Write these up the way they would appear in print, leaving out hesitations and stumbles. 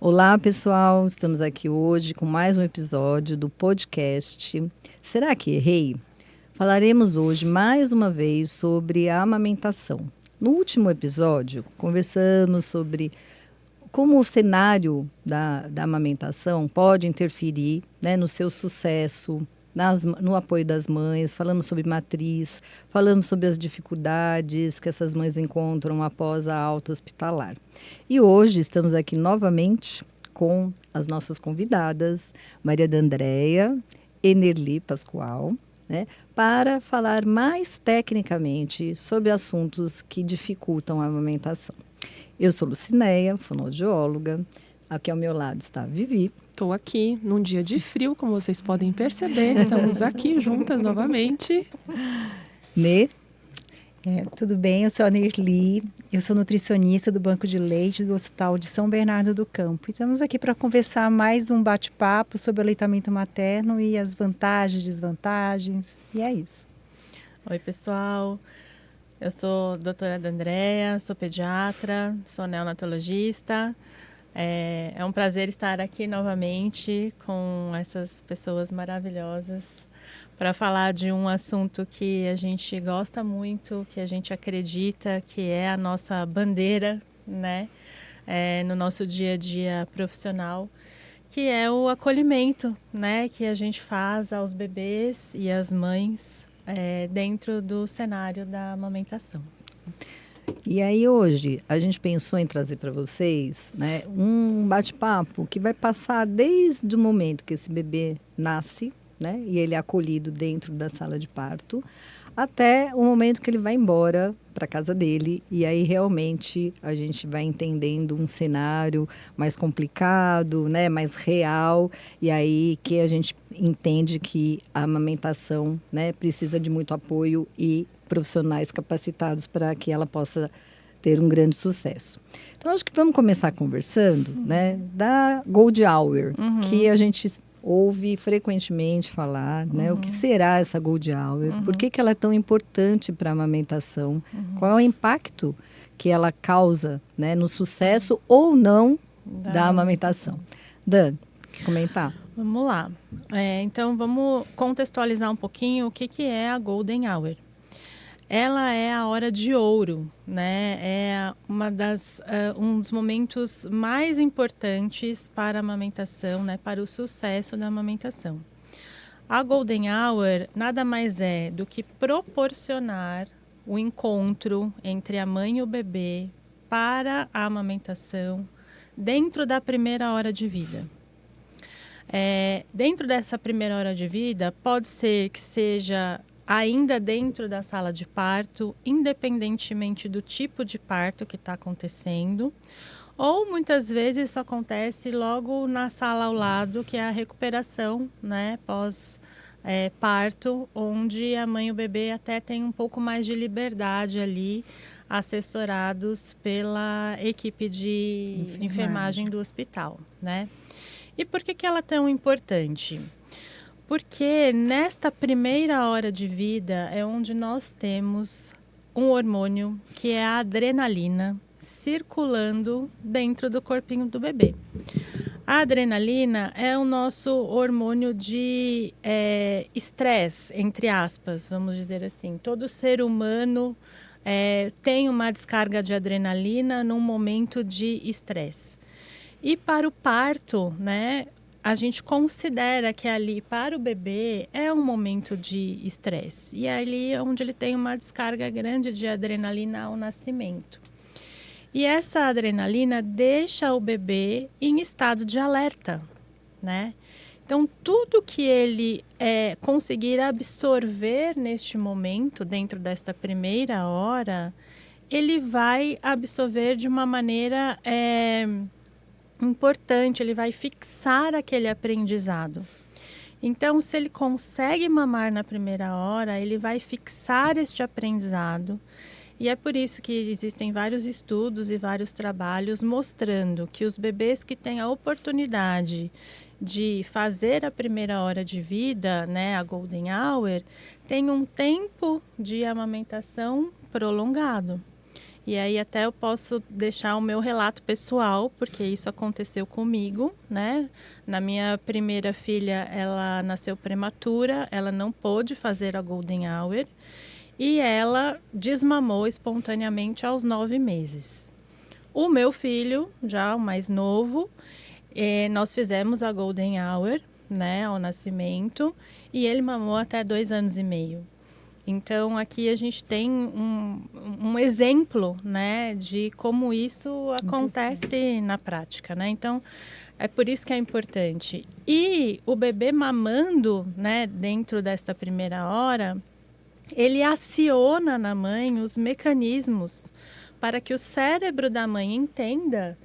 Olá, pessoal! Estamos aqui hoje com mais um episódio do podcast Será que Errei? Falaremos hoje mais uma vez sobre a amamentação. No último episódio, conversamos sobre como o cenário da amamentação pode interferir, né, no seu sucesso, no apoio das mães, falamos sobre matriz, falamos sobre as dificuldades que essas mães encontram após a alta hospitalar. E hoje estamos aqui novamente com as nossas convidadas, Maria da Andréia, Enerli Pascoal, né, para falar mais tecnicamente sobre assuntos que dificultam a amamentação. Eu sou Lucinéia, fonoaudióloga. Aqui ao meu lado está a Vivi. Estou aqui num dia de frio, como vocês podem perceber. Estamos aqui juntas novamente. Nê. Tudo bem, eu sou a Nerli, eu sou nutricionista do Banco de Leite do Hospital de São Bernardo do Campo. E estamos aqui para conversar mais um bate-papo sobre o aleitamento materno e as vantagens e desvantagens. E é isso. Oi, pessoal. Eu sou a doutora Andréia, sou pediatra, sou neonatologista. É um prazer estar aqui novamente com essas pessoas maravilhosas para falar de um assunto que a gente gosta muito, que a gente acredita que é a nossa bandeira, né? No nosso dia a dia profissional, que é o acolhimento, né? Que a gente faz aos bebês e às mães dentro do cenário da amamentação. E aí hoje a gente pensou em trazer para vocês, né, um bate-papo que vai passar desde o momento que esse bebê nasce, né, e ele é acolhido dentro da sala de parto, até o momento que ele vai embora para casa dele. E aí realmente a gente vai entendendo um cenário mais complicado, né, mais real. E aí que a gente entende que a amamentação, né, precisa de muito apoio e profissionais capacitados para que ela possa ter um grande sucesso. Então, acho que vamos começar conversando, né, da Gold Hour, que a gente ouve frequentemente falar, né, o que será essa Gold Hour, por que ela é tão importante para a amamentação, qual é o impacto que ela causa, né, no sucesso ou não da amamentação. Dan, comentar? Vamos lá. Então, vamos contextualizar um pouquinho o que é a Golden Hour. Ela é a hora de ouro, né? É um dos momentos mais importantes para a amamentação, né? Para o sucesso da amamentação. A Golden Hour nada mais é do que proporcionar o encontro entre a mãe e o bebê para a amamentação dentro da primeira hora de vida. Dentro dessa primeira hora de vida, pode ser que seja ainda dentro da sala de parto, independentemente do tipo de parto que está acontecendo, ou muitas vezes isso acontece logo na sala ao lado, que é a recuperação, né, pós-parto, onde a mãe e o bebê até têm um pouco mais de liberdade ali, assessorados pela equipe de enfermagem do hospital, né? E por que ela é tão importante? Porque nesta primeira hora de vida é onde nós temos um hormônio que é a adrenalina circulando dentro do corpinho do bebê. A adrenalina é o nosso hormônio de estresse, entre aspas, vamos dizer assim. Todo ser humano tem uma descarga de adrenalina num momento de estresse. E para o parto, né? A gente considera que ali para o bebê é um momento de estresse. E é ali onde ele tem uma descarga grande de adrenalina ao nascimento. E essa adrenalina deixa o bebê em estado de alerta, né? Então, tudo que ele conseguir absorver neste momento, dentro desta primeira hora, ele vai absorver de uma maneira importante, ele vai fixar aquele aprendizado. Então, se ele consegue mamar na primeira hora, ele vai fixar este aprendizado. E é por isso que existem vários estudos e vários trabalhos mostrando que os bebês que têm a oportunidade de fazer a primeira hora de vida, né, a Golden Hour, têm um tempo de amamentação prolongado. E aí até eu posso deixar o meu relato pessoal, porque isso aconteceu comigo, né? Na minha primeira filha, ela nasceu prematura, ela não pôde fazer a Golden Hour e ela desmamou espontaneamente aos 9 meses. O meu filho, já o mais novo, nós fizemos a Golden Hour, né, ao nascimento, e ele mamou até 2 anos e meio. Então, aqui a gente tem um exemplo, né, de como isso acontece na prática, né? Então, é por isso que é importante. E o bebê mamando, né, dentro desta primeira hora, ele aciona na mãe os mecanismos para que o cérebro da mãe entenda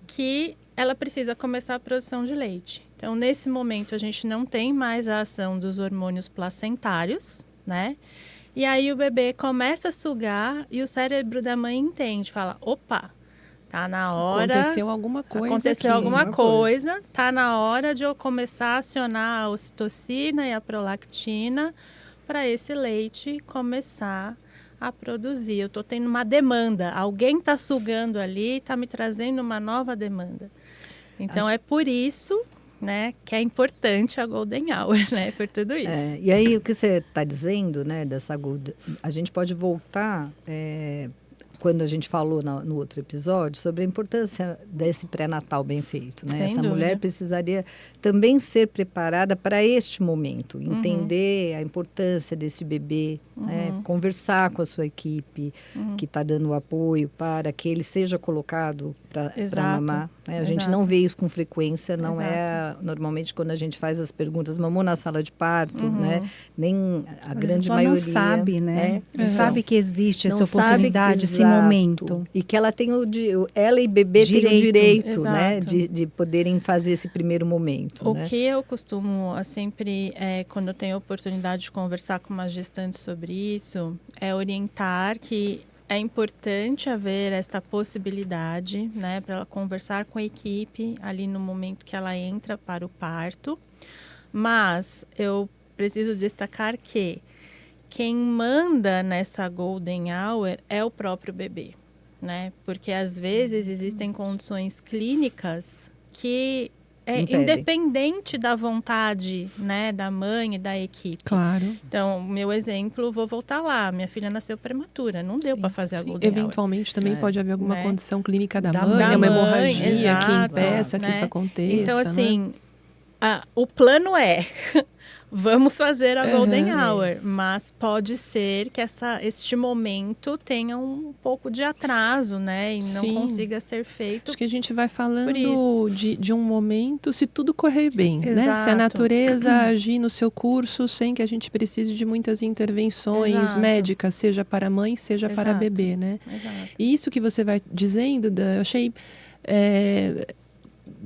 que ela precisa começar a produção de leite. Então, nesse momento, a gente não tem mais a ação dos hormônios placentários, né? E aí o bebê começa a sugar e o cérebro da mãe entende, fala, opa, tá na hora... Aconteceu alguma coisa Aconteceu aqui. alguma coisa, tá na hora de eu começar a acionar a ocitocina e a prolactina para esse leite começar a produzir. Eu estou tendo uma demanda, alguém está sugando ali, está me trazendo uma nova demanda. Então, é por isso, né, que é importante a Golden Hour, né, por tudo isso. E aí, o que você está dizendo, né, dessa a gente pode voltar, quando a gente falou no outro episódio, sobre a importância desse pré-natal bem feito, né? Sem Essa dúvida. mulher precisaria também ser preparada para este momento, entender a importância desse bebê, né? Conversar com a sua equipe que está dando o apoio para que ele seja colocado para mamar. Né? A gente não vê isso com frequência, não é normalmente quando a gente faz as perguntas, mamou na sala de parto, né? Nem a grande maioria não sabe, né? Não sabe que existe essa não sabe oportunidade, esse exato. momento. E que ela tem ela e bebê têm o direito, né? Exato. De poderem fazer esse primeiro momento. O né? que eu costumo sempre, quando eu tenho a oportunidade de conversar com uma gestante sobre isso, é orientar que é importante haver esta possibilidade, né, para ela conversar com a equipe ali no momento que ela entra para o parto. Mas eu preciso destacar que quem manda nessa Golden Hour é o próprio bebê, né? Porque às vezes existem condições clínicas que independente da vontade, né, da mãe e da equipe. Claro. Então, meu exemplo, vou voltar lá. Minha filha nasceu prematura, não deu para fazer a Golden Hour. Eventualmente também pode haver alguma né? condição clínica da Da mãe, mãe, uma hemorragia exato, que impeça que né? isso aconteça. Então, assim, o plano é... Vamos fazer a Golden Hour, mas pode ser que este momento tenha um pouco de atraso, né? E não consiga ser feito. Acho que a gente vai falando de um momento, se tudo correr bem, né? Se a Exato. natureza agir no seu curso sem que a gente precise de muitas intervenções Exato. médicas, seja para a mãe, seja para bebê, né? Exato. E isso que você vai dizendo, eu achei...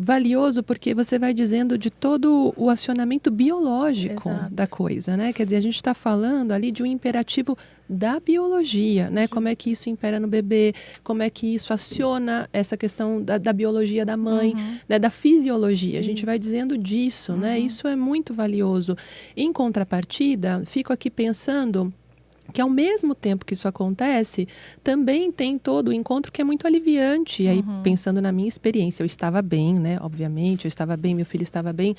valioso porque você vai dizendo de todo o acionamento biológico da coisa, né? Quer dizer, a gente está falando ali de um imperativo da biologia, né? Como é que isso impera no bebê, como é que isso aciona essa questão da biologia da mãe, né? Da fisiologia. A gente vai dizendo disso, né? Isso é muito valioso. Em contrapartida, fico aqui pensando... que ao mesmo tempo que isso acontece, também tem todo o encontro que é muito aliviante. E aí, pensando na minha experiência, eu estava bem, né? Obviamente, eu estava bem, meu filho estava bem.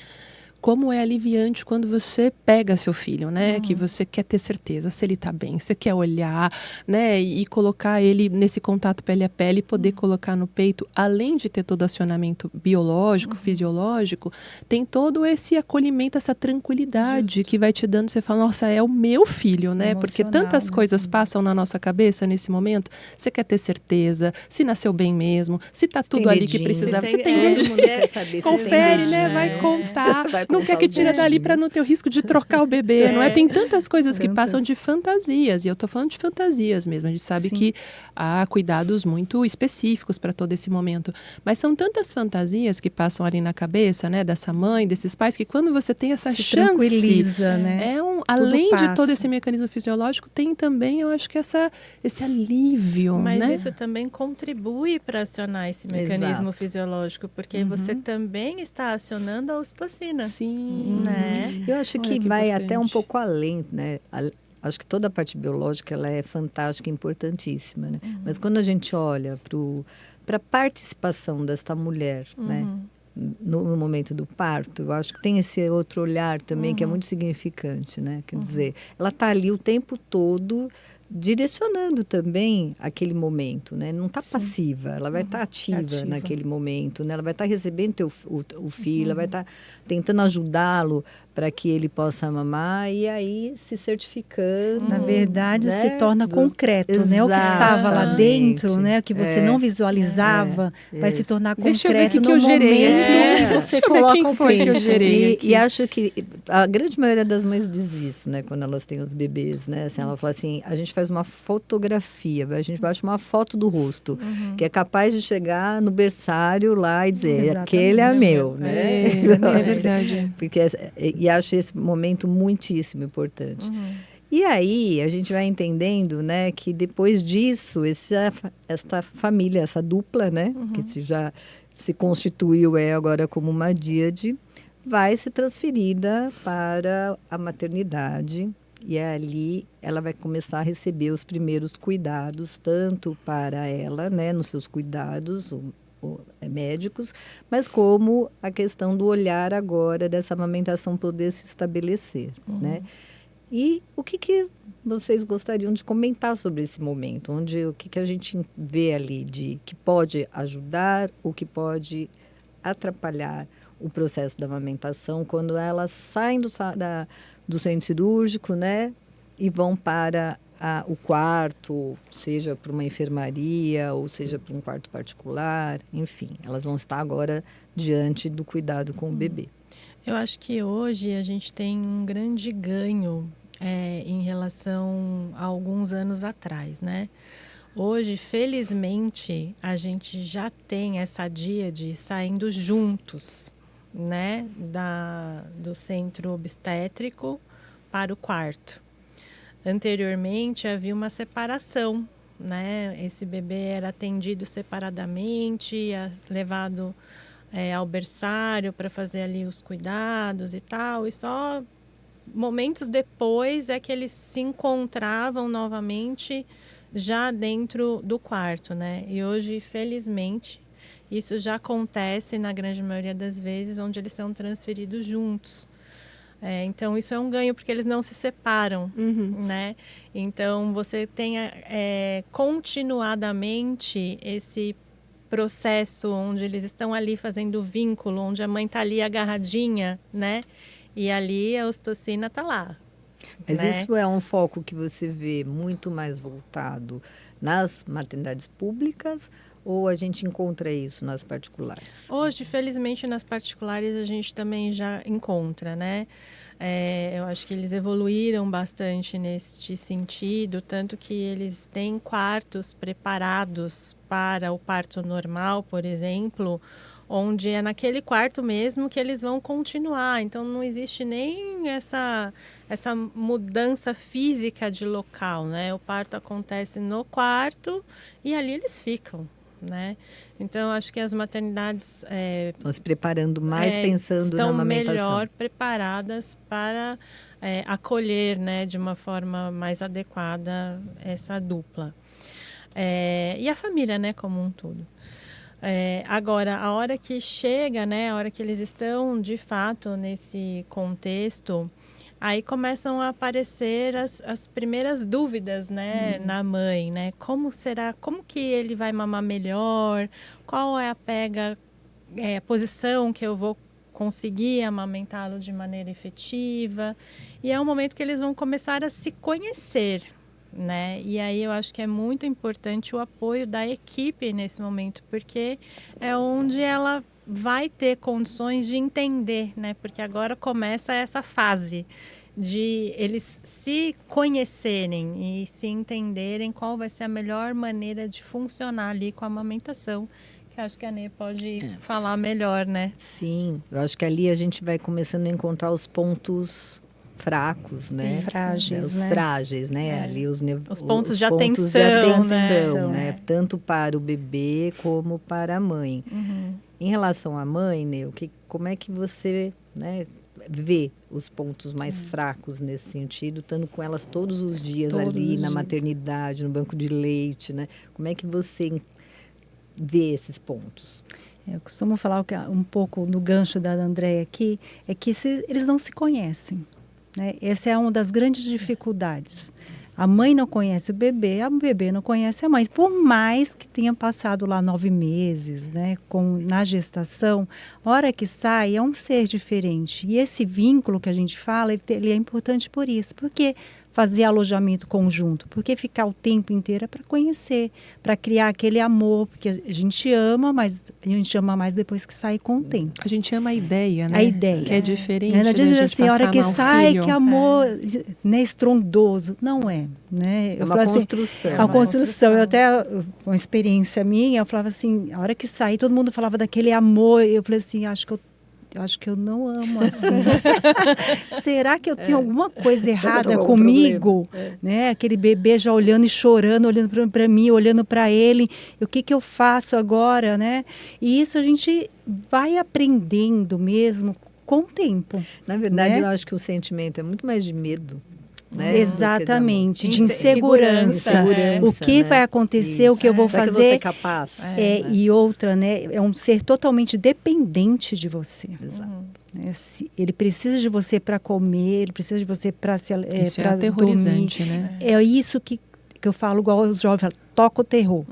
Como é aliviante quando você pega seu filho, né? Que você quer ter certeza se ele está bem, você quer olhar, né? E colocar ele nesse contato pele a pele e poder colocar no peito, além de ter todo o acionamento biológico, fisiológico, tem todo esse acolhimento, essa tranquilidade que vai te dando, você fala, nossa, é o meu filho, né? Porque tantas coisas passam na nossa cabeça nesse momento, você quer ter certeza, se nasceu bem mesmo, se está tudo ali que precisava. Você tem dedinho, confere, né? Vai contar. Não quer que tira dali para não ter o risco de trocar o bebê, não é? Tem tantas coisas que passam de fantasias, e eu tô falando de fantasias mesmo. A gente sabe que há cuidados muito específicos para todo esse momento, mas são tantas fantasias que passam ali na cabeça, né, dessa mãe, desses pais, que quando você tem essa chance, tranquiliza, né? Além de todo esse mecanismo fisiológico, tem também, eu acho que esse alívio, mas né? isso também contribui para acionar esse mecanismo fisiológico, porque você também está acionando a ocitocina. Sim. Né? Eu acho que vai até um pouco além, né? acho que toda a parte biológica ela é fantástica e importantíssima, né? Mas quando a gente olha para a participação desta mulher, né? No momento do parto, eu acho que tem esse outro olhar também que é muito significante, né? Quer dizer, ela está ali o tempo todo direcionando também aquele momento, né? Não está passiva, ela vai estar ativa naquele momento, né? Ela vai estar recebendo o filho, ela vai estar tentando ajudá-lo para que ele possa mamar e aí se certificando. Na verdade, né? se torna concreto, né? O que estava lá dentro, né? O que você não visualizava, vai se tornar Deixa eu ver concreto que no eu gerei momento que você coloca o foi que eu peito. gerei E acho que a grande maioria das mães diz isso, né? Quando elas têm os bebês, né? Assim, ela fala assim, a gente faz uma fotografia, a gente bate uma foto do rosto, que é capaz de chegar no berçário lá e dizer, Exatamente. aquele é meu, né? É verdade. Porque, e acho esse momento muitíssimo importante. E aí, a gente vai entendendo, né, que depois disso, esta família, essa dupla, né, que já se constituiu agora como uma díade, vai ser transferida para a maternidade. E ali ela vai começar a receber os primeiros cuidados, tanto para ela, né, nos seus cuidados médicos, mas como a questão do olhar agora dessa amamentação poder se estabelecer, né? E o que vocês gostariam de comentar sobre esse momento? O que a gente vê ali de que pode ajudar, o que pode atrapalhar o processo da amamentação quando elas saem do centro cirúrgico, né? E vão para o quarto, seja para uma enfermaria ou seja para um quarto particular, enfim, elas vão estar agora diante do cuidado com o bebê. Eu acho que hoje a gente tem um grande ganho em relação a alguns anos atrás, né? Hoje, felizmente, a gente já tem essa díade saindo juntos, né? Do centro obstétrico para o quarto. Anteriormente havia uma separação, né? Esse bebê era atendido separadamente, levado ao berçário para fazer ali os cuidados e tal, e só momentos depois é que eles se encontravam novamente já dentro do quarto, né? E hoje, felizmente, isso já acontece na grande maioria das vezes, onde eles são transferidos juntos. Então, isso é um ganho, porque eles não se separam, né? Então, você tem continuadamente esse processo onde eles estão ali fazendo vínculo, onde a mãe está ali agarradinha, né? E ali a ocitocina está lá. Mas né? isso é um foco que você vê muito mais voltado nas maternidades públicas ou a gente encontra isso nas particulares? Hoje, felizmente, nas particulares a gente também já encontra, né? Eu acho que eles evoluíram bastante neste sentido, tanto que eles têm quartos preparados para o parto normal, por exemplo, onde é naquele quarto mesmo que eles vão continuar. Então, não existe nem essa mudança física de local, né? O parto acontece no quarto e ali eles ficam, né? Então, acho que as maternidades estão se preparando mais pensando na amamentação. Estão melhor preparadas para acolher, né, de uma forma mais adequada essa dupla. E a família, né, como um todo. Agora, a hora que chega, né, a hora que eles estão de fato nesse contexto, aí começam a aparecer as primeiras dúvidas, né, na mãe, né? Como que ele vai mamar melhor? Qual é a posição que eu vou conseguir amamentá-lo de maneira efetiva? E é um momento que eles vão começar a se conhecer, né? E aí eu acho que é muito importante o apoio da equipe nesse momento, porque é onde ela vai ter condições de entender, né? Porque agora começa essa fase de eles se conhecerem e se entenderem qual vai ser a melhor maneira de funcionar ali com a amamentação, que acho que a Nê pode falar melhor, né? Sim, eu acho que ali a gente vai começando a encontrar os pontos fracos, né? Frágeis, os né? frágeis, né? Ali os pontos de atenção, né? Tanto para o bebê como para a mãe. Em relação à mãe, Nê, como é que você, né? vê os pontos mais fracos nesse sentido, estando com elas todos os dias ali na maternidade, no banco de leite, né? Como é que você vê esses pontos? Eu costumo falar um pouco no gancho da Andréia aqui, é que eles não se conhecem, né? Essa é uma das grandes dificuldades. A mãe não conhece o bebê não conhece a mãe. Por mais que tenha passado lá 9 meses, né, na gestação, a hora que sai é um ser diferente. E esse vínculo que a gente fala, ele é importante por isso. Porque fazer alojamento conjunto, porque ficar o tempo inteiro é para conhecer, para criar aquele amor, porque a gente ama, mas a gente ama mais depois que sai com o tempo. A gente ama a ideia, né? A ideia. Que é diferente Não da adianta gente assim, a hora passar que mal sai, filho. que amor, né, estrondoso. Não é, né? É uma construção. É uma construção. Eu até, uma experiência minha, eu falava assim, a hora que saí, todo mundo falava daquele amor, eu falei assim, acho que eu não amo assim. Será que eu tenho alguma coisa errada comigo? Né? Aquele bebê já olhando e chorando, olhando para mim, olhando para ele. O que eu faço agora, né? E isso a gente vai aprendendo mesmo com o tempo. Na verdade, né? eu acho que o sentimento é muito mais de medo. Né? Exatamente, de insegurança. O que vai acontecer, o que eu vou Será fazer. Que você é capaz? Né? E outra, né? É um ser totalmente dependente de você. Exato. Ele precisa de você para comer, ele precisa de você para se isso é aterrorizante, dormir. Né? É isso que eu falo igual os jovens falam, toca o terror.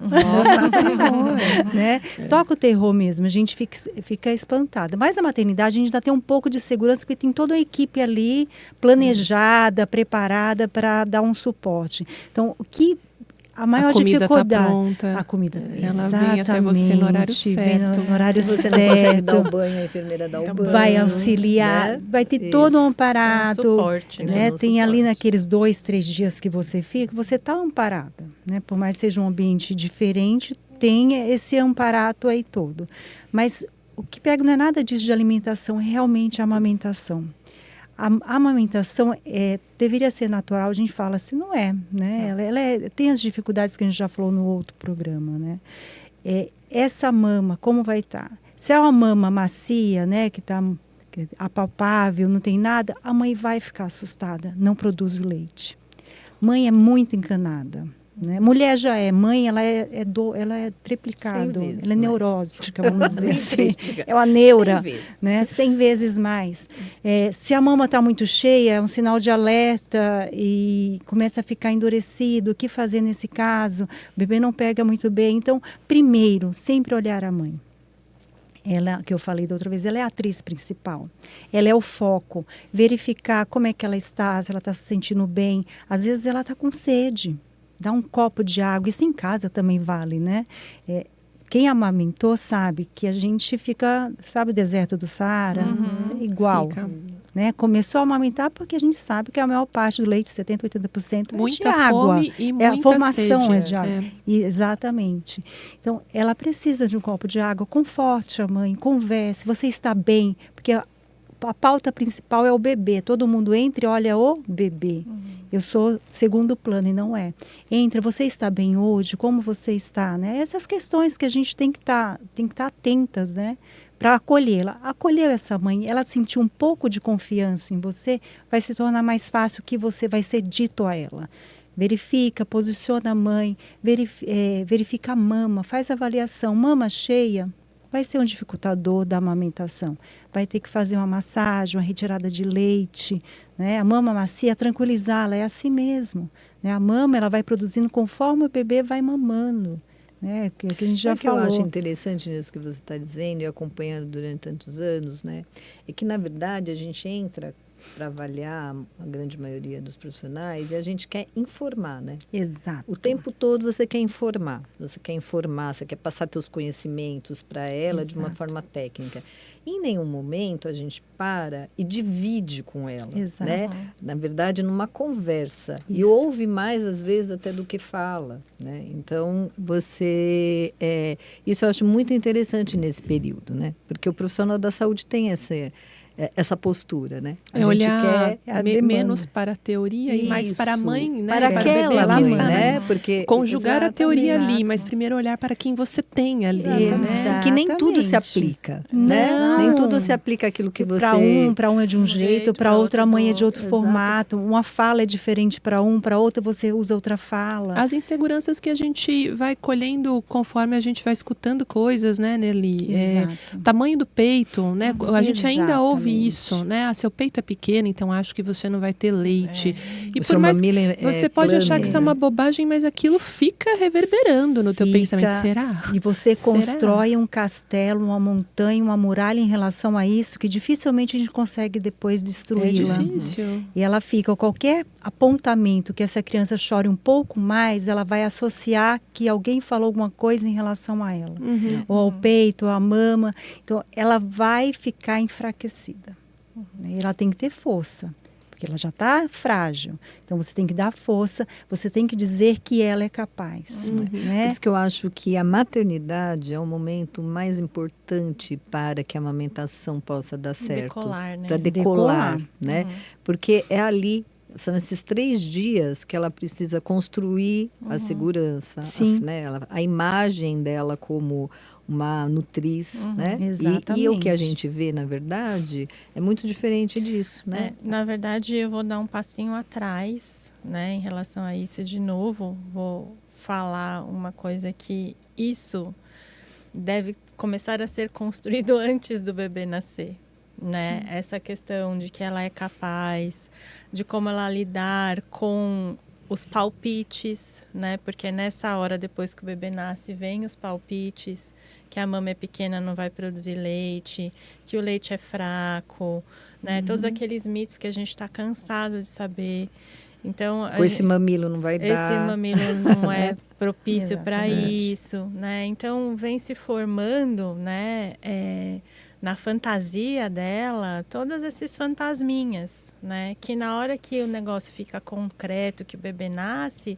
Né? Toca o terror mesmo, a gente fica espantada. Mas na maternidade a gente ainda tem um pouco de segurança, porque tem toda a equipe ali planejada, preparada para dar um suporte. Então, o que a maior dificuldade... Tá pronta. A comida, ela vem até você no horário certo. No horário Se você certo. não consegue dar o banho, a enfermeira dá o banho. Vai auxiliar, né? Vai ter todo um aparato. Um suporte, né? Tem ali naqueles 2, 3 dias que você fica, você está amparada. Né? Por mais que seja um ambiente diferente, tem esse amparato aí todo. Mas o que pega não é nada disso de alimentação, é realmente a amamentação. A amamentação deveria ser natural, a gente fala assim, não é, né? Ela tem as dificuldades que a gente já falou no outro programa, né? Essa mama, como vai estar? Se é uma mama macia, né, que está apalpável, não tem nada, a mãe vai ficar assustada, não produz o leite. Mãe é muito encanada. Né? Mulher já é, mãe, ela é triplicado, ela é neurótica, vamos dizer assim. É uma neura, 100 vezes mais. Se a mama está muito cheia, é um sinal de alerta e começa a ficar endurecido. O que fazer nesse caso? O bebê não pega muito bem. Então, primeiro, sempre olhar a mãe. Ela, que eu falei da outra vez, ela é a atriz principal. Ela é o foco. Verificar como é que ela está, se ela está se sentindo bem. Às vezes ela está com sede. Dá um copo de água, isso em casa também vale, né? Quem amamentou sabe que a gente fica, sabe o deserto do Saara? Igual. Né? Começou a amamentar porque a gente sabe que a maior parte do leite, 70%, 80%, muita é de água. Fome e muita a formação sede, é de água. Exatamente. Então, ela precisa de um copo de água. Conforte a mãe, converse. Você está bem? Porque a pauta principal é o bebê. Todo mundo entra e olha o bebê. Eu sou segundo plano e não é. Entra, você está bem hoje? Como você está? Né? Essas questões que a gente tem que estar atentas, né? Para acolhê-la. Acolheu essa mãe, ela sentiu um pouco de confiança em você, vai se tornar mais fácil o que você vai ser dito a ela. Verifica, posiciona a mãe, verifica a mama, faz avaliação. Mama cheia vai ser um dificultador da amamentação. Vai ter que fazer uma massagem, uma retirada de leite, né? A mama macia, tranquilizá-la, é assim mesmo. Né? A mama ela vai produzindo conforme o bebê vai mamando. Né? Que a gente já falou. O que eu acho interessante nisso que você está dizendo e acompanhando durante tantos anos, né? É que, na verdade, a gente entra para avaliar a grande maioria dos profissionais e a gente quer informar, né? Exato. O tempo todo você quer informar, você quer passar teus conhecimentos para ela de uma forma técnica. Em nenhum momento a gente para e divide com ela, né? Na verdade, numa conversa. Isso. E ouve mais, às vezes, até do que fala, né? Então, isso eu acho muito interessante nesse período, né? Porque o profissional da saúde tem essa postura, né? A gente olhar menos para a teoria e mais para a mãe, né? Para aquela mãe, né? Porque conjugar a teoria ali, mas primeiro olhar para quem você tem ali, né? Que nem tudo se aplica, né? Nem tudo se aplica aquilo que você... Para um é de um jeito, para outra mãe é de outro formato. Uma fala é diferente para outra você usa outra fala. As inseguranças que a gente vai colhendo conforme a gente vai escutando coisas, né, Nerli? Tamanho do peito, né? A gente ainda ouve isso, né? Seu peito é pequeno, então acho que você não vai ter leite. E por mais que você pode achar que isso é uma bobagem, mas aquilo fica reverberando no teu pensamento. Será? E você constrói um castelo, uma montanha, uma muralha em relação a isso, que dificilmente a gente consegue depois destruí-la. É difícil. E ela fica, qualquer apontamento que essa criança chore um pouco mais, ela vai associar que alguém falou alguma coisa em relação a ela. Ou ao peito, ou à mama. Então, ela vai ficar enfraquecida. E ela tem que ter força, porque ela já está frágil. Então, você tem que dar força, você tem que dizer que ela é capaz. Né? Por isso que eu acho que a maternidade é o momento mais importante para que a amamentação possa dar certo. Decolar, né? Para decolar, né? Porque é ali, são esses 3 dias que ela precisa construir a segurança, a imagem dela como uma nutriz, né? Exatamente. E o que a gente vê, na verdade, é muito diferente disso, né? Na verdade, eu vou dar um passinho atrás, né? Em relação a isso, de novo, vou falar uma coisa que isso deve começar a ser construído antes do bebê nascer. Né? Essa questão de que ela é capaz, de como ela lidar com os palpites, né? Porque nessa hora, depois que o bebê nasce, vem os palpites, que a mama é pequena, não vai produzir leite, que o leite é fraco, né? Todos aqueles mitos que a gente está cansado de saber. Então, esse mamilo não vai dar. Esse mamilo não é propício para isso, né? Então, vem se formando, né? Na fantasia dela, todos esses fantasminhas, né? Que na hora que o negócio fica concreto, que o bebê nasce,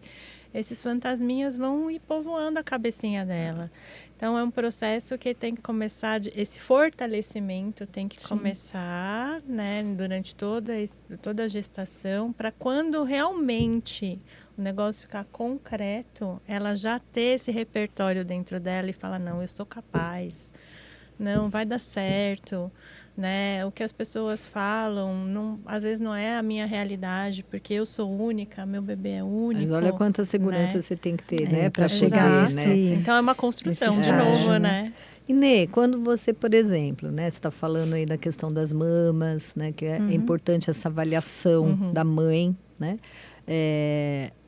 esses fantasminhas vão ir povoando a cabecinha dela. Então, é um processo que tem que começar, esse fortalecimento tem que começar, né? Durante toda a gestação, para quando realmente o negócio ficar concreto, ela já ter esse repertório dentro dela e falar, não, eu sou capaz. Não, vai dar certo, né? O que as pessoas falam, às vezes não é a minha realidade, porque eu sou única, meu bebê é único. Mas olha quanta segurança, né? Você tem que ter, né? Para chegar, né? Então, é uma construção, de novo, né? Inê, quando você, por exemplo, né? Você está falando aí da questão das mamas, né? Que é importante essa avaliação da mãe, né?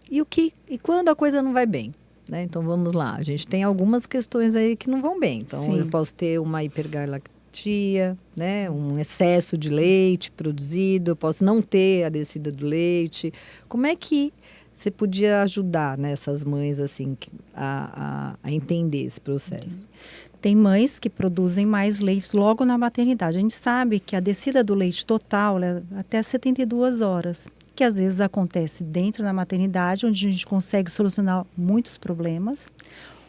E quando a coisa não vai bem? Né? Então, vamos lá. A gente tem algumas questões aí que não vão bem. Então, eu posso ter uma hipergalactia, né? Um excesso de leite produzido. Eu posso não ter a descida do leite. Como é que você podia ajudar, né, essas mães assim, a entender esse processo? Tem mães que produzem mais leite logo na maternidade. A gente sabe que a descida do leite total é até 72 horas. Que às vezes acontece dentro da maternidade, onde a gente consegue solucionar muitos problemas.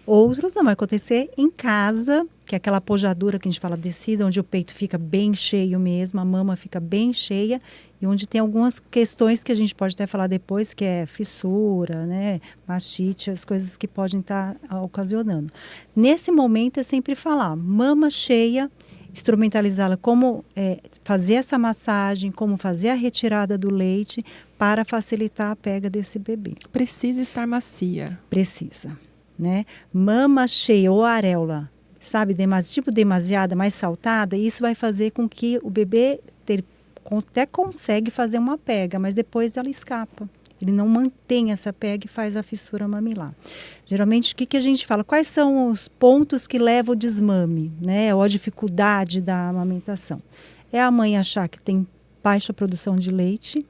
Outros não, vai acontecer em casa, que é aquela pojadura que a gente fala descida, onde o peito fica bem cheio mesmo, a mama fica bem cheia, e onde tem algumas questões que a gente pode até falar depois, que é fissura, né, mastite, as coisas que podem estar ocasionando. Nesse momento é sempre falar, mama cheia, instrumentalizá-la, como fazer essa massagem, como fazer a retirada do leite para facilitar a pega desse bebê. Precisa estar macia. Precisa, né? Mama cheia ou areola, sabe, tipo demasiada, mais saltada, isso vai fazer com que o bebê até consegue fazer uma pega, mas depois ela escapa. Ele não mantém essa pega e faz a fissura mamilar. Geralmente, o que a gente fala? Quais são os pontos que levam ao desmame, né? Ou a dificuldade da amamentação? É a mãe achar que tem baixa produção de leite,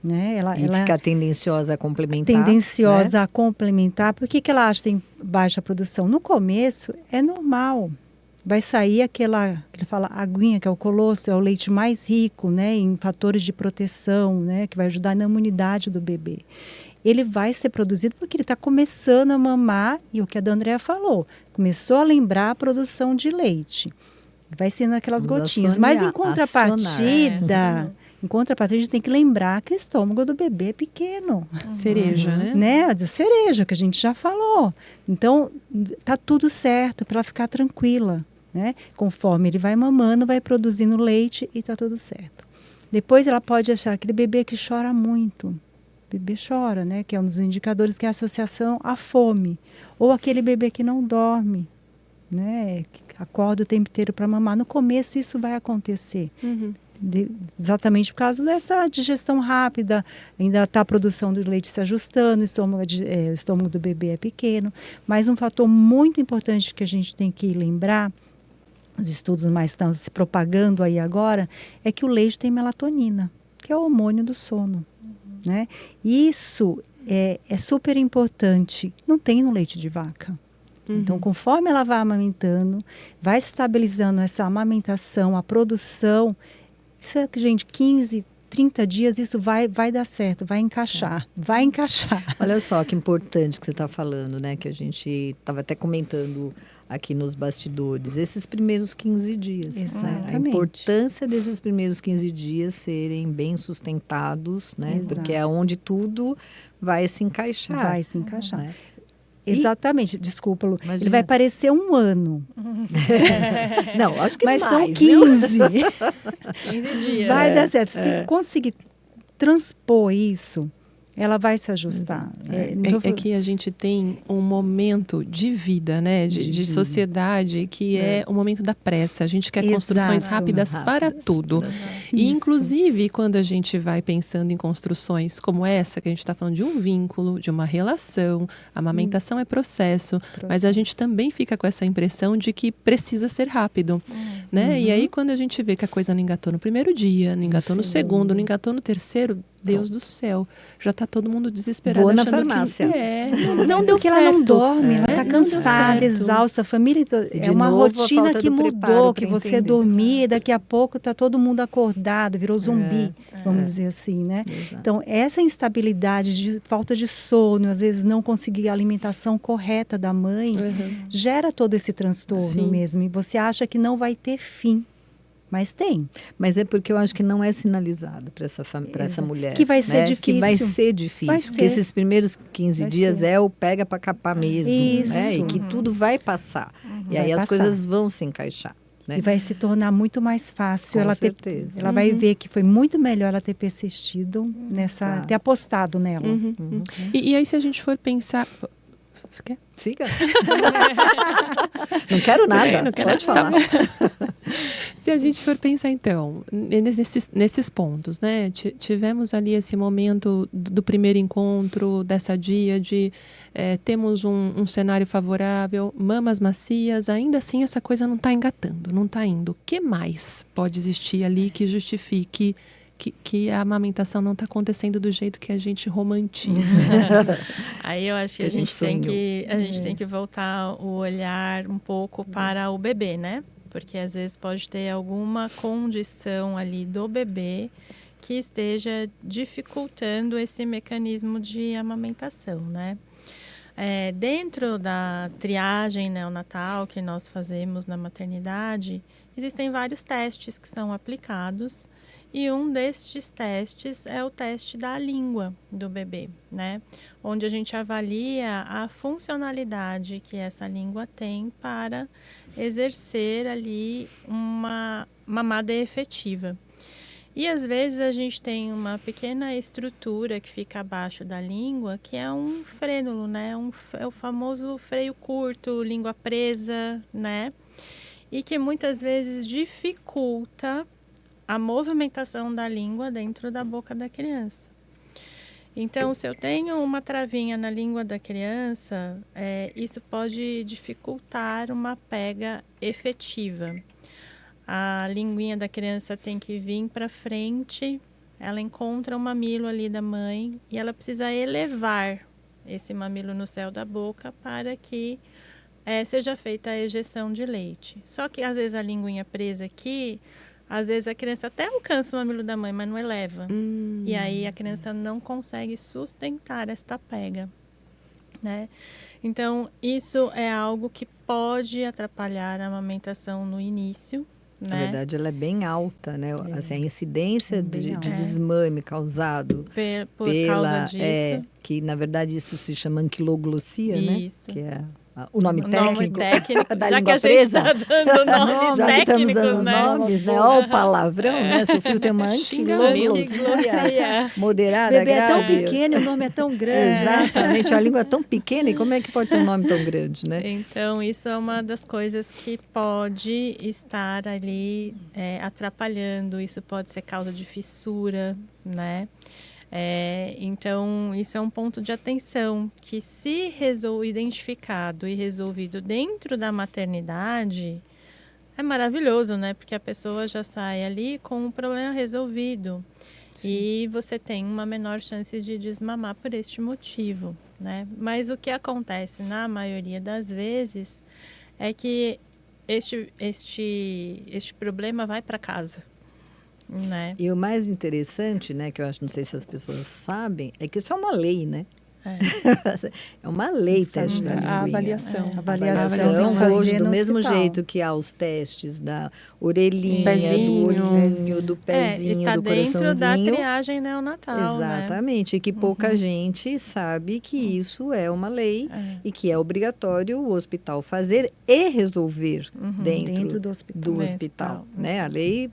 né? Ela fica tendenciosa a complementar. Tendenciosa, né? A complementar. Por que ela acha que tem baixa produção? No começo, é normal. Vai sair ele fala, aguinha, que é o colostro, é o leite mais rico, né, em fatores de proteção, né, que vai ajudar na imunidade do bebê. Ele vai ser produzido porque ele está começando a mamar, e o que a Andrea falou, começou a lembrar a produção de leite. Vai sendo aquelas Vamos gotinhas. acionar, Mas em contrapartida, a gente tem que lembrar que o estômago do bebê é pequeno. Cereja, né? A de cereja, que a gente já falou. Então, tá tudo certo para ela ficar tranquila, né? Conforme ele vai mamando, vai produzindo leite e tá tudo certo. Depois ela pode achar aquele bebê que chora muito. O bebê chora, né? Que é um dos indicadores que é a associação à fome. Ou aquele bebê que não dorme, né? Que acorda o tempo inteiro para mamar. No começo isso vai acontecer. Exatamente por causa dessa digestão rápida, ainda está a produção do leite se ajustando, o estômago do bebê é pequeno. Mas um fator muito importante que a gente tem que lembrar, os estudos mais estão se propagando aí agora, é que o leite tem melatonina, que é o hormônio do sono. Né? Isso é super importante, não tem no leite de vaca. Então, conforme ela vai amamentando, vai estabilizando essa amamentação, a produção. Isso é, gente, 15, 30 dias, isso vai dar certo, vai encaixar. Olha só que importante que você está falando, né? Que a gente estava até comentando aqui nos bastidores. Esses primeiros 15 dias. Exatamente. Né? A importância desses primeiros 15 dias serem bem sustentados, né? Exato. Porque é onde tudo vai se encaixar. Vai se encaixar. Né? Exatamente, desculpa, Lu. Imagina. Ele vai parecer um ano. Não, acho que mas mais, são 15. 15 dias. Vai dar certo. Se conseguir transpor isso, ela vai se ajustar. É que a gente tem um momento de vida, né? De sociedade, que é o momento da pressa. A gente quer construções rápidas para tudo. E, inclusive, quando a gente vai pensando em construções como essa, que a gente está falando de um vínculo, de uma relação, a amamentação é processo, mas a gente também fica com essa impressão de que precisa ser rápido. Né? E aí, quando a gente vê que a coisa não engatou no primeiro dia, não engatou no segundo, não engatou no terceiro, Deus do céu, já está todo mundo desesperado. Vou na achando farmácia. Que não deu porque certo. ela não dorme, ela está Não cansada, deu certo. exausta. A família E é uma novo, a rotina falta que do mudou, preparo que pra você entender. dormia, daqui a pouco está todo mundo acordado, virou zumbi, vamos dizer assim, né? Exato. Então, essa instabilidade de falta de sono, às vezes não conseguir a alimentação correta da mãe, gera todo esse transtorno mesmo. E você acha que não vai ter fim. Mas tem. Mas é porque eu acho que não é sinalizado para essa mulher. Que vai ser né? difícil. Que vai ser difícil. Vai porque ser. esses primeiros 15 Vai dias ser. é o pega para capar mesmo. Isso. Né? E que tudo vai passar. E aí Vai as passar. coisas vão se encaixar. Né? E vai se tornar muito mais fácil Com ela certeza. ela vai ver que foi muito melhor ela ter persistido nessa, Claro. ter apostado nela. E aí, se a gente for pensar... Quer? Siga. Não quero nada. Não quero Pode nada. falar. Se a gente for pensar, então, nesses pontos, né? Tivemos ali esse momento do primeiro encontro, dessa dia de temos um cenário favorável, mamas macias, ainda assim essa coisa não está engatando, não está indo. O que mais pode existir ali que justifique que a amamentação não está acontecendo do jeito que a gente romantiza? Aí eu acho que a gente tem que voltar o olhar um pouco para o bebê, né? Porque às vezes pode ter alguma condição ali do bebê que esteja dificultando esse mecanismo de amamentação, né? Dentro da triagem neonatal que nós fazemos na maternidade, existem vários testes que são aplicados. E um destes testes é o teste da língua do bebê, né? Onde a gente avalia a funcionalidade que essa língua tem para exercer ali uma mamada efetiva. E às vezes a gente tem uma pequena estrutura que fica abaixo da língua, que é um frênulo, né? É o famoso freio curto, língua presa, né? E que muitas vezes dificulta a movimentação da língua dentro da boca da criança. Então, se eu tenho uma travinha na língua da criança, isso pode dificultar uma pega efetiva. A linguinha da criança tem que vir para frente, ela encontra o mamilo ali da mãe e ela precisa elevar esse mamilo no céu da boca para que seja feita a ejeção de leite. Só que, às vezes, a linguinha presa aqui, às vezes a criança até alcança o mamilo da mãe, mas não eleva. E aí a criança não consegue sustentar esta pega, né? Então, isso é algo que pode atrapalhar a amamentação no início, Na né? verdade, ela é bem alta, né? Assim, a incidência de alta. desmame causado Por causa disso. que na verdade isso se chama anquiloglossia, Isso. né? Que é o nome O nome técnico técnico, da já que língua a gente presa. está dando nomes Já que estamos técnicos, dando né? nomes, né? Olha o palavrão, né? Seu filho tem uma Xingamento. anquiloglossia O moderada, bebê é tão grave. pequeno e o nome é tão grande. Exatamente, a língua é tão pequena e como é que pode ter um nome tão grande, né? Então, isso é uma das coisas que pode estar ali atrapalhando. Isso pode ser causa de fissura, né? Então, isso é um ponto de atenção que, se identificado e resolvido dentro da maternidade, é maravilhoso, né? Porque a pessoa já sai ali com o problema resolvido. Sim. E você tem uma menor chance de desmamar por este motivo, né? Mas o que acontece na maioria das vezes é que este problema vai para casa, né? E o mais interessante, né, que eu acho, não sei se as pessoas sabem, é que isso é uma lei, né? É uma lei teste da linguinha. A avaliação. A avaliação hoje, do mesmo hospital. jeito que há os testes da orelhinha, Pezinho. do olhinho, do pezinho, está do dentro coraçãozinho. da triagem neonatal, Exatamente, né? E que pouca gente sabe que isso é uma lei e que é obrigatório o hospital fazer e resolver dentro do hospital. Né? A lei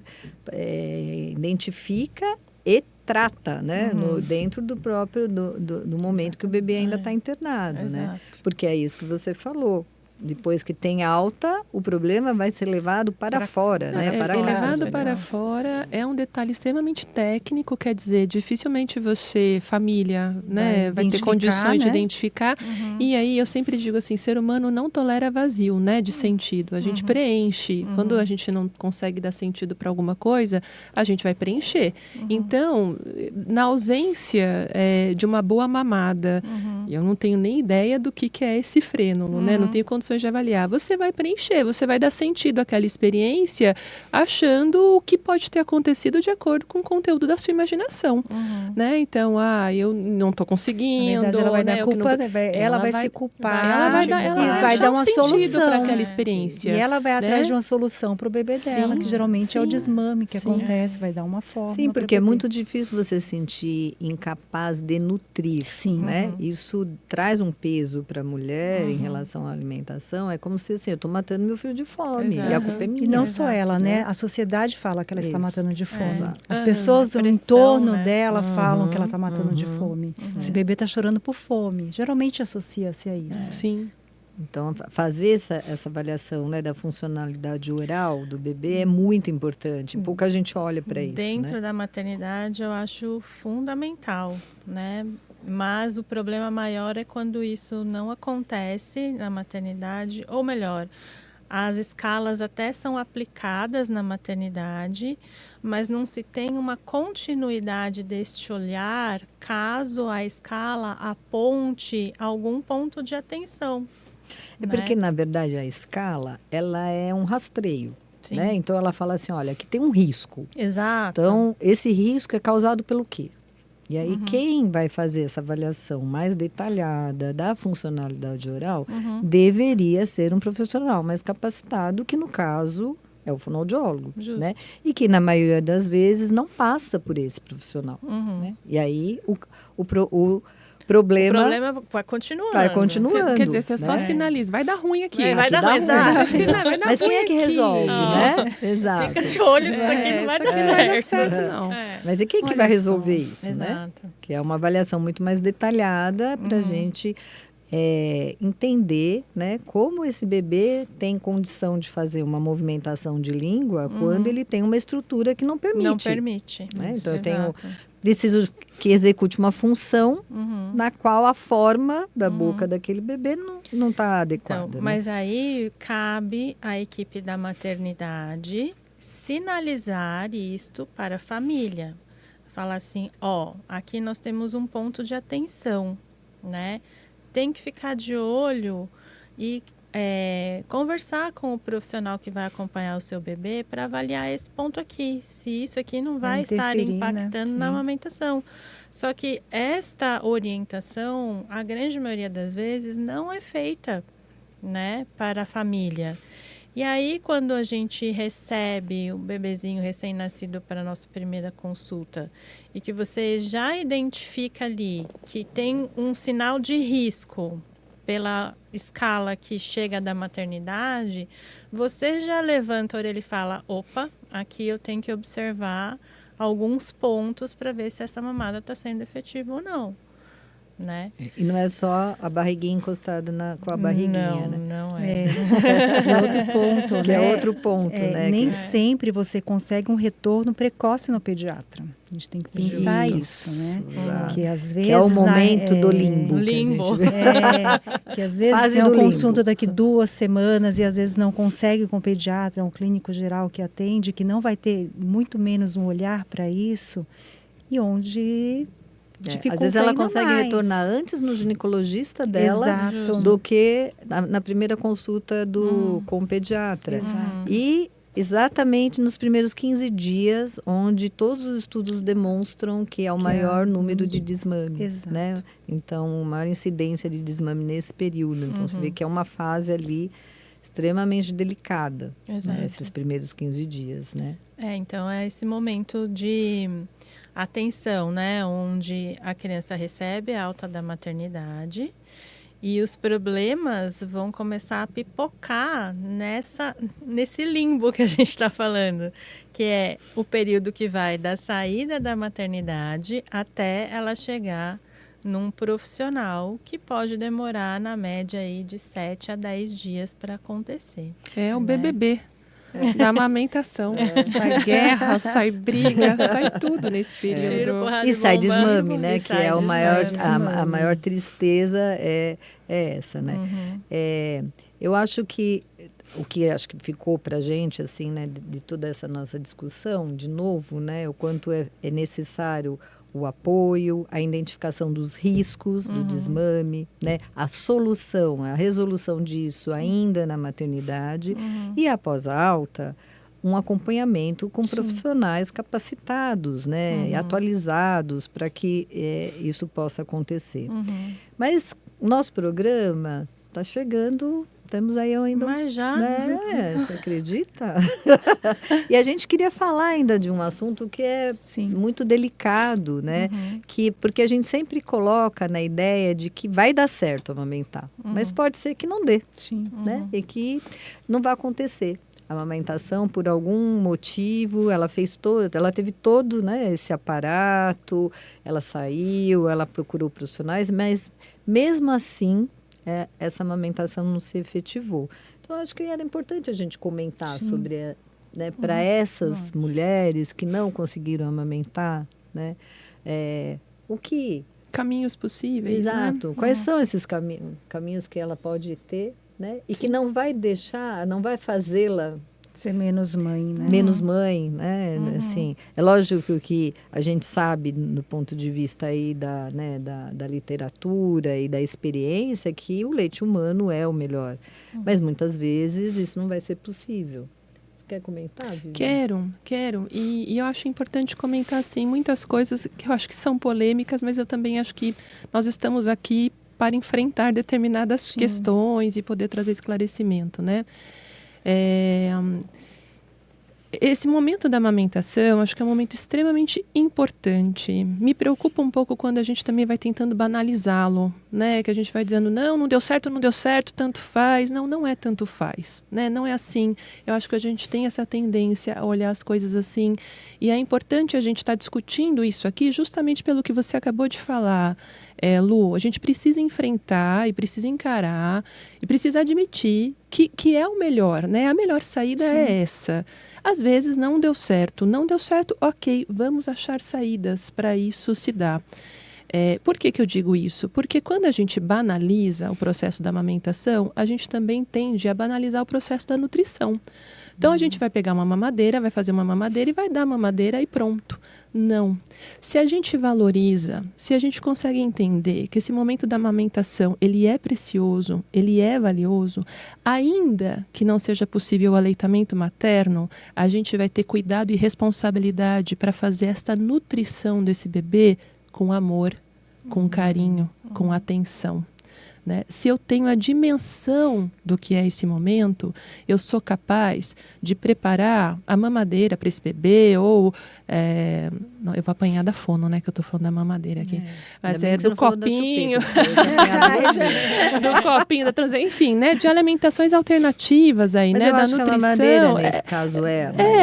identifica e trata, né? Dentro do próprio do momento que o bebê ainda está internado, né? Porque é isso que você falou. Depois que tem alta, o problema vai ser levado para fora, né? Para casa. Levado para fora é um detalhe extremamente técnico, quer dizer, dificilmente você, família, né, vai ter condições de identificar. E aí eu sempre digo assim, ser humano não tolera vazio, né, de sentido. A gente preenche. Quando a gente não consegue dar sentido para alguma coisa, a gente vai preencher. Então, na ausência de uma boa mamada, eu não tenho nem ideia do que é esse frênulo, né? Não tenho condições de avaliar. Você vai preencher, você vai dar sentido àquela experiência, achando o que pode ter acontecido de acordo com o conteúdo da sua imaginação, né? Então, eu não estou conseguindo. Na verdade, ela vai né? dar culpa, ela vai se culpar. Ela vai dar uma solução para aquela experiência. E ela vai né? atrás de uma solução para o bebê dela, que geralmente é o desmame que acontece, vai dar uma forma. Sim, porque é muito difícil você se sentir incapaz de nutrir, né? Isso traz um peso para a mulher em relação à alimentação. É como se assim, eu estou matando meu filho de fome. E a culpa é minha. E não só ela, né? A sociedade fala que ela está matando de fome. As Uhum. pessoas Pressão, em torno né? dela falam que ela está matando de fome. Esse bebê está chorando por fome. Geralmente associa-se a isso. Sim. Então, fazer essa avaliação, né, da funcionalidade oral do bebê é muito importante. Pouca gente olha para isso. Dentro né? da maternidade, eu acho fundamental, né? Mas o problema maior é quando isso não acontece na maternidade, ou melhor, as escalas até são aplicadas na maternidade, mas não se tem uma continuidade deste olhar caso a escala aponte algum ponto de atenção. É porque, na verdade, a escala, ela é um rastreio. Né? Então, ela fala assim, olha, aqui tem um risco. Exato. Então, esse risco é causado pelo quê? E aí, quem vai fazer essa avaliação mais detalhada da funcionalidade oral deveria ser um profissional mais capacitado, que, no caso, é o fonoaudiólogo. Né? E que, na maioria das vezes, não passa por esse profissional. Né? E aí, o problema vai continuando. Vai continuando. Quer dizer, você só né? sinaliza, vai dar ruim aqui. Vai dar ruim, exato. Vai dar Mas ruim quem é que aqui. resolve, né? Exato. Fica de olho nisso aqui, não vai dar Isso aqui não vai dar certo. certo, não. Mas e quem que vai resolver isso, né? Exato. Que é uma avaliação muito mais detalhada para a gente entender, né, como esse bebê tem condição de fazer uma movimentação de língua quando ele tem uma estrutura que não permite. Não permite. Né? Então, eu preciso que execute uma função na qual a forma da boca daquele bebê não está adequada. Então, né? mas aí cabe à equipe da maternidade sinalizar isto para a família. Falar assim, aqui nós temos um ponto de atenção, né? Tem que ficar de olho e conversar com o profissional que vai acompanhar o seu bebê para avaliar esse ponto aqui, se isso aqui não vai estar impactando na amamentação. Só que esta orientação, a grande maioria das vezes, não é feita, né, para a família. E aí, quando a gente recebe o bebezinho recém-nascido para a nossa primeira consulta e que você já identifica ali que tem um sinal de risco pela escala que chega da maternidade, você já levanta a orelha e fala, opa, aqui eu tenho que observar alguns pontos para ver se essa mamada está sendo efetiva ou não. Né? E não é só a barriguinha encostada com a barriguinha, não, né? Não é. É outro ponto, Que né? é outro ponto, né? Nem sempre você consegue um retorno precoce no pediatra. A gente tem que pensar isso, né? Que às vezes... Que é o momento do limbo. Limbo. Que às vezes Fase tem uma do consulta limbo. daqui 2 semanas e às vezes não consegue com o pediatra, um clínico geral que atende, que não vai ter muito menos um olhar para isso, e onde... Às vezes ela consegue retornar antes no ginecologista dela do que na primeira consulta com o pediatra. Exato. E exatamente nos primeiros 15 dias, onde todos os estudos demonstram que é o maior número de desmame. Exato. Né? Então, maior incidência de desmame nesse período. Então, você vê que é uma fase ali extremamente delicada, né? Esses primeiros 15 dias, né? Então é esse momento de atenção, né? Onde a criança recebe a alta da maternidade e os problemas vão começar a pipocar nesse limbo que a gente está falando, que é o período que vai da saída da maternidade até ela chegar num profissional, que pode demorar na média aí de 7 a 10 dias para acontecer. É o BBB. Da amamentação. Sai guerra, sai briga, sai tudo nesse período. E sai desmame, né? Que é a maior desmame. tristeza é essa, né? Eu acho que o que acho que ficou para a gente, assim, né? De toda essa nossa discussão, de novo, né? O quanto é necessário o apoio, a identificação dos riscos do desmame, né? A solução, a resolução disso ainda na maternidade e após a alta, um acompanhamento com profissionais capacitados, né? E atualizados para que isso possa acontecer. Mas o nosso programa está chegando... Temos aí ainda... Mas já... Né? Você acredita? E a gente queria falar ainda de um assunto que é muito delicado, né? Porque a gente sempre coloca na ideia de que vai dar certo amamentar. Mas pode ser que não dê, né? E que não vai acontecer. A amamentação, por algum motivo, ela teve todo, né, esse aparato, ela saiu, ela procurou profissionais, mas mesmo assim... essa amamentação não se efetivou. Então, acho que era importante a gente comentar sobre, né, para essas mulheres que não conseguiram amamentar, né, o que... Caminhos possíveis, Exato. Né? Quais são esses caminhos que ela pode ter, né, e que não vai fazê-la ser menos mãe, né? Menos mãe, né? Assim, é lógico que a gente sabe, no ponto de vista aí da literatura e da experiência, que o leite humano é o melhor. Mas muitas vezes isso não vai ser possível. Quer comentar, Viviane? Quero. E eu acho importante comentar, assim, muitas coisas que eu acho que são polêmicas, mas eu também acho que nós estamos aqui para enfrentar determinadas questões e poder trazer esclarecimento, né? Esse momento da amamentação, acho que é um momento extremamente importante. Me preocupa um pouco quando a gente também vai tentando banalizá-lo, né? Que a gente vai dizendo, não deu certo, tanto faz. Não é tanto faz, né? Não é assim. Eu acho que a gente tem essa tendência a olhar as coisas assim. E é importante a gente estar discutindo isso aqui justamente pelo que você acabou de falar, Lu. A gente precisa enfrentar e precisa encarar e precisa admitir que é o melhor, né? A melhor saída é essa. Às vezes não deu certo, ok, vamos achar saídas para isso se dar. Por que eu digo isso? Porque quando a gente banaliza o processo da amamentação, a gente também tende a banalizar o processo da nutrição. Então a gente vai pegar uma mamadeira, vai fazer uma mamadeira e vai dar mamadeira e pronto. Não. Se a gente valoriza, se a gente consegue entender que esse momento da amamentação, ele é precioso, ele é valioso, ainda que não seja possível o aleitamento materno, a gente vai ter cuidado e responsabilidade para fazer esta nutrição desse bebê com amor, com carinho, com atenção. né? Se eu tenho a dimensão do que é esse momento, eu sou capaz de preparar a mamadeira para esse bebê ou... não, eu vou apanhar da fono, né? Que eu tô falando da mamadeira aqui. Mas do copinho... do copinho, da transição, enfim, né? De alimentações alternativas aí, mas né? eu Da acho nutrição. Que a mamadeira, nesse caso,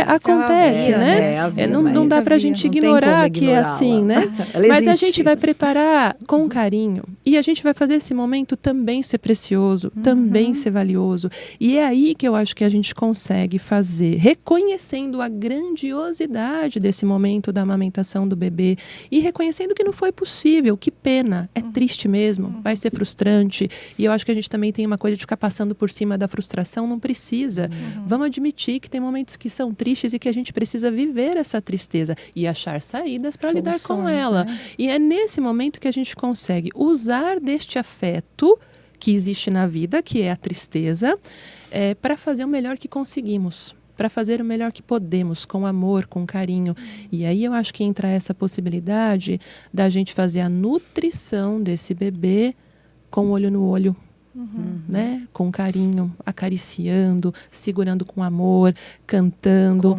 acontece, né? Não dá pra gente ignorar que é assim, né? Mas a gente vai preparar com carinho. E a gente vai fazer esse momento também ser precioso, também ser valioso. E é aí que eu acho que a gente consegue fazer, reconhecendo a grandiosidade desse momento da amamentação do bebê e reconhecendo que não foi possível, que pena, é triste mesmo, vai ser frustrante. E eu acho que a gente também tem uma coisa de ficar passando por cima da frustração, não precisa. Vamos admitir que tem momentos que são tristes e que a gente precisa viver essa tristeza e achar saídas para lidar com ela. Né? E é nesse momento que a gente consegue usar deste afeto que existe na vida, que é a tristeza, para fazer o melhor que conseguimos, para fazer o melhor que podemos, com amor, com carinho. E aí eu acho que entra essa possibilidade da gente fazer a nutrição desse bebê com olho no olho. Né? Com carinho, acariciando, segurando com amor, cantando,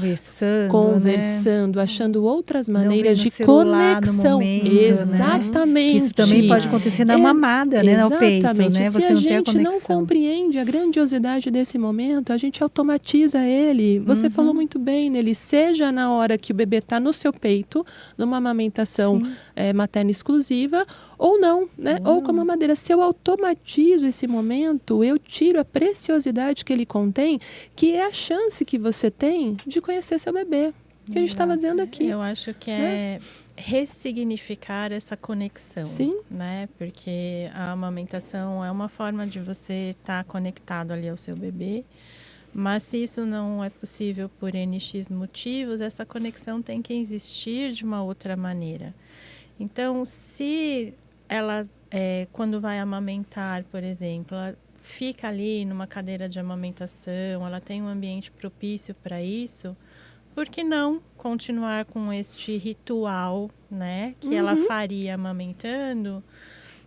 conversando, né? Achando outras maneiras de conexão. Momento, exatamente. Né? Que isso também pode acontecer na mamada, né? No peito, né? Se você a gente não compreende a grandiosidade desse momento, a gente automatiza ele. Você falou muito bem nele, seja na hora que o bebê está no seu peito, numa amamentação materna exclusiva, ou não, né? Ou com a mamadeira. Se eu automatizo esse momento, eu tiro a preciosidade que ele contém, que é a chance que você tem de conhecer seu bebê. Que a gente está fazendo aqui. Eu acho que é ressignificar essa conexão. Sim. Né? Porque a amamentação é uma forma de você estar conectado ali ao seu bebê. Mas se isso não é possível por NX motivos, essa conexão tem que existir de uma outra maneira. Então, se ela, quando vai amamentar, por exemplo, ela fica ali numa cadeira de amamentação, ela tem um ambiente propício para isso, por que não continuar com este ritual, né, que ela faria amamentando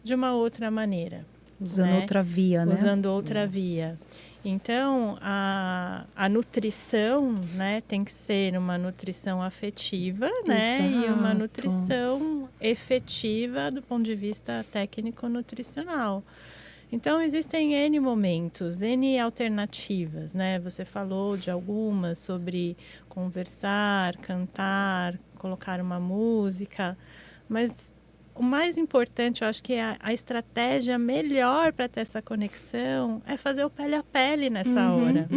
de uma outra maneira? Usando outra via, né? Usando outra via. Então, a nutrição, né, tem que ser uma nutrição afetiva, né, e uma nutrição efetiva do ponto de vista técnico-nutricional. Então, existem N momentos, N alternativas, né? Você falou de algumas sobre conversar, cantar, colocar uma música, mas o mais importante, eu acho que a estratégia melhor para ter essa conexão é fazer o pele a pele nessa hora.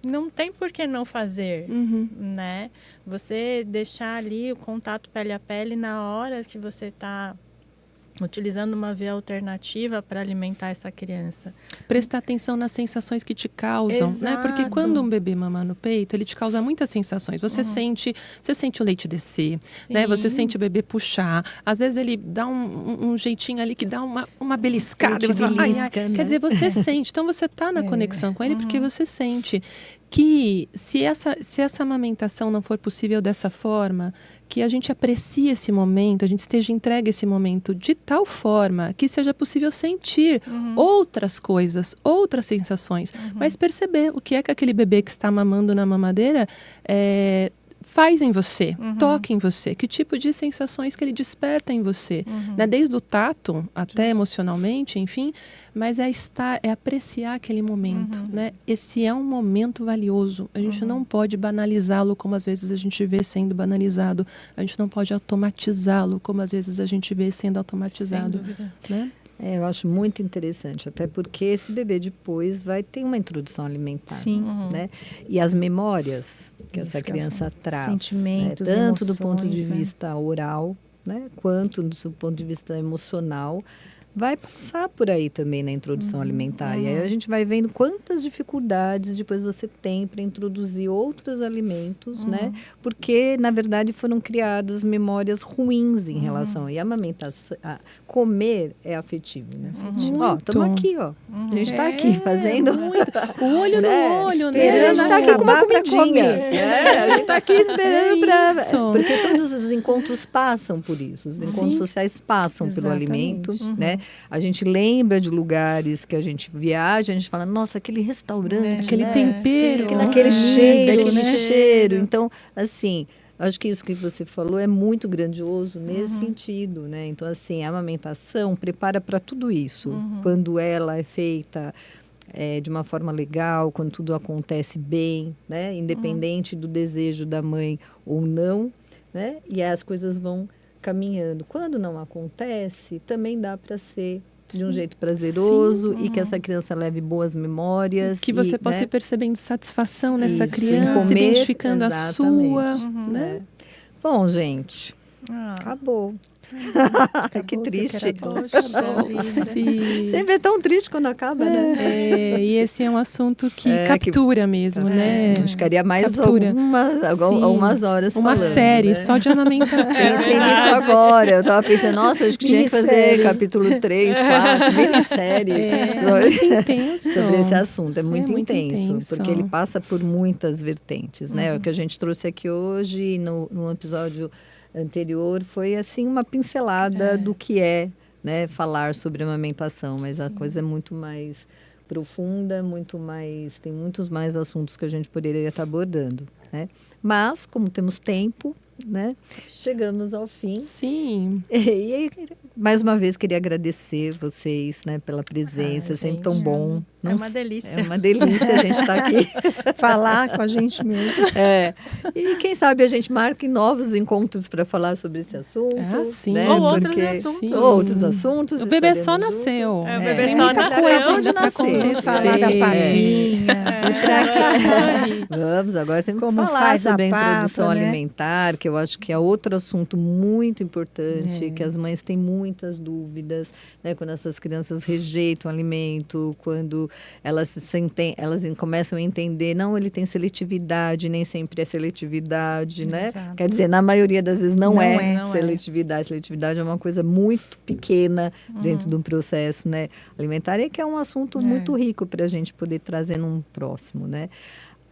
Não tem por que não fazer, né? Você deixar ali o contato pele a pele na hora que você está utilizando uma via alternativa para alimentar essa criança. Prestar atenção nas sensações que te causam, né? Porque quando um bebê mama no peito, ele te causa muitas sensações. Você sente o leite descer, né? Você sente o bebê puxar. Às vezes ele dá um jeitinho ali que dá uma beliscada. E você fala, ai. Né? Quer dizer, você sente. Então você está na conexão com ele porque você sente que se essa amamentação não for possível dessa forma, que a gente aprecie esse momento, a gente esteja entregue a esse momento de tal forma que seja possível sentir outras coisas, outras sensações, mas perceber o que é que aquele bebê que está mamando na mamadeira faz em você, toca em você, que tipo de sensações que ele desperta em você, né? Desde o tato até emocionalmente, enfim, mas é apreciar aquele momento, né? Esse é um momento valioso, a gente não pode banalizá-lo como às vezes a gente vê sendo banalizado, a gente não pode automatizá-lo como às vezes a gente vê sendo automatizado, né? Eu acho muito interessante, até porque esse bebê depois vai ter uma introdução alimentar. Sim. Né? E as memórias que essa criança traz, sentimentos, né? Tanto emoções, do ponto de né? vista oral, né? Quanto do ponto de vista emocional, vai passar por aí também na introdução alimentar. E aí a gente vai vendo quantas dificuldades depois você tem para introduzir outros alimentos, né? Porque, na verdade, foram criadas memórias ruins em relação. E a amamentação, comer é afetivo, né? Ó, estamos aqui, ó. A gente está aqui fazendo... O olho no olho, né? A gente está aqui com uma comidinha. A gente está aqui esperando para... Porque todos os encontros passam por isso. Os encontros sociais passam pelo alimento, né? A gente lembra de lugares que a gente viaja, a gente fala, nossa, aquele restaurante, aquele tempero, aquele cheiro, aquele né? cheiro. Então, assim, acho que isso que você falou é muito grandioso nesse sentido, né? Então, assim, a amamentação prepara para tudo isso. Quando ela é feita de uma forma legal, quando tudo acontece bem, né? Independente do desejo da mãe ou não, né? E as coisas vão caminhando. Quando não acontece, também dá para ser de um jeito prazeroso e que essa criança leve boas memórias. Que você possa ir percebendo satisfação nessa criança, comer, identificando a sua, né? Bom, gente, acabou. Que triste. Sempre é tão triste quando acaba, né? E esse é um assunto que captura mesmo, né? A gente ficaria mais algumas horas uma falando, série né? só de amamentação. Pensei nisso agora. Eu tava pensando, nossa, acho que tinha que fazer capítulo 3, 4, minissérie. Muito intenso. Sobre esse assunto. É muito intenso. Porque ele passa por muitas vertentes, né? O que a gente trouxe aqui hoje, no episódio anterior, foi assim uma pincelada do que é, né, falar sobre amamentação, mas a coisa é muito mais profunda, tem muitos mais assuntos que a gente poderia estar abordando, né? Mas, como temos tempo, né, chegamos ao fim. Sim. E mais uma vez queria agradecer vocês, né, pela presença, sempre tão bom. É uma delícia. É uma delícia a gente estar aqui. Falar com a gente mesmo. E quem sabe a gente marque novos encontros para falar sobre esse assunto. Sim. Né? Ou outros assuntos. Sim. Outros assuntos. O bebê só juntos. nasceu. O bebê Tem só muita nasceu. coisa Onde ainda para nasceu. acontecer. Falar da papinha. Vamos, agora temos Como que falar faz a sobre a papa, introdução né? alimentar, que eu acho que é outro assunto muito importante, que as mães têm muitas dúvidas, né? Quando essas crianças rejeitam o alimento, quando elas se sentem, elas começam a entender, não, ele tem seletividade, nem sempre é seletividade, né? Exato. Quer dizer, na maioria das vezes não é Não seletividade. Seletividade é uma coisa muito pequena dentro de um processo, né, alimentar, e que é um assunto muito rico para a gente poder trazer num próximo, né?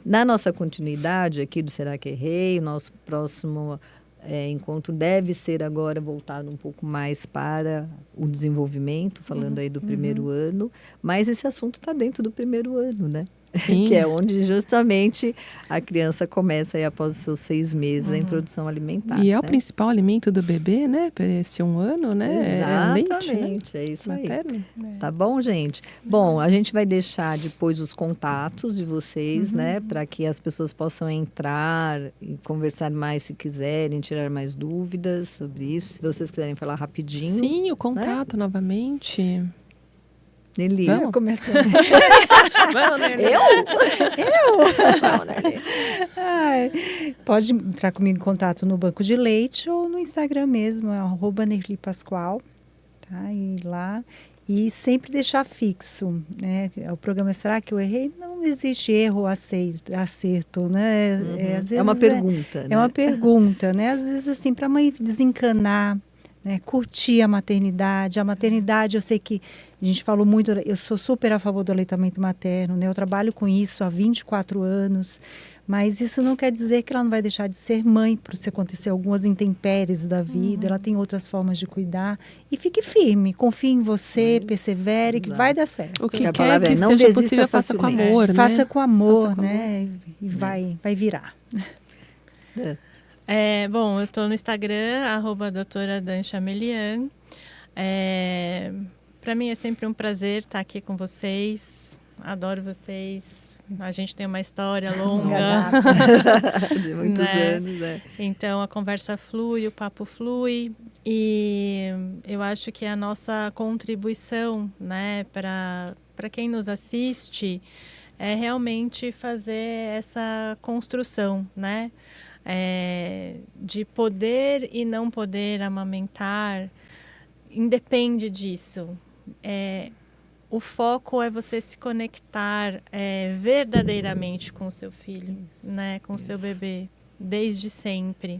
Na nossa continuidade aqui do Será que Errei, o nosso próximo encontro deve ser agora voltado um pouco mais para o desenvolvimento, falando aí do primeiro ano, mas esse assunto está dentro do primeiro ano, né? Sim. Que é onde justamente a criança começa aí após os seus 6 meses a introdução alimentar. E é o né? principal alimento do bebê, né? Para esse 1 ano, né? Exatamente, É leite, né? é isso Materno. aí. Tá bom, gente? Bom, a gente vai deixar depois os contatos de vocês, né? Para que as pessoas possam entrar e conversar mais se quiserem, tirar mais dúvidas sobre isso. Se vocês quiserem falar rapidinho. Sim, o contato novamente. Nelly. Vamos? Começando. Vamos, Nelly. Vamos, Nelly. Pode entrar comigo em contato no Banco de Leite ou no Instagram mesmo, é @NerliPascoal, tá? E lá. E sempre deixar fixo, né? O programa Será que eu errei? Não existe erro ou acerto, né? Às vezes É uma pergunta, né? É uma pergunta, né? Às vezes, assim, para a mãe desencanar, né? Curtir a maternidade. A maternidade, eu sei que a gente falou muito, eu sou super a favor do aleitamento materno, né? Eu trabalho com isso há 24 anos, mas isso não quer dizer que ela não vai deixar de ser mãe, por se acontecer algumas intempéries da vida, ela tem outras formas de cuidar. E fique firme, confie em você, persevere, que vai dar certo. O que A quer palavra que é, não seja desista possível, faça com facilmente. amor, né? Faça com amor, Faça com né? E vai virar. Bom, eu estou no Instagram, @doutora.danchamelian. Para mim é sempre um prazer estar aqui com vocês. Adoro vocês. A gente tem uma história longa. De muitos anos, né? Então a conversa flui, o papo flui. E eu acho que a nossa contribuição, né, para quem nos assiste é realmente fazer essa construção, né? De poder e não poder amamentar, independe disso. O foco é você se conectar verdadeiramente com o seu filho, né, com o seu bebê, desde sempre.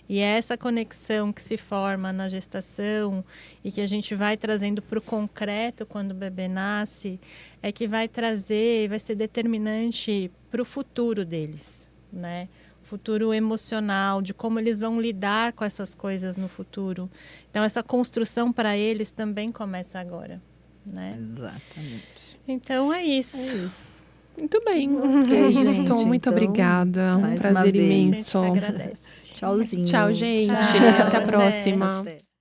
E é essa conexão que se forma na gestação e que a gente vai trazendo para o concreto quando o bebê nasce, é que vai ser determinante para o futuro deles, né? futuro emocional, de como eles vão lidar com essas coisas no futuro. Então, essa construção para eles também começa agora, né? Exatamente. Então, é isso. É isso. Muito bem. Gente, Muito então, obrigada. Um mais uma prazer vez. imenso. A gente agradece. Tchauzinho. Tchau, gente. Tchau. Até a Até. próxima. Até.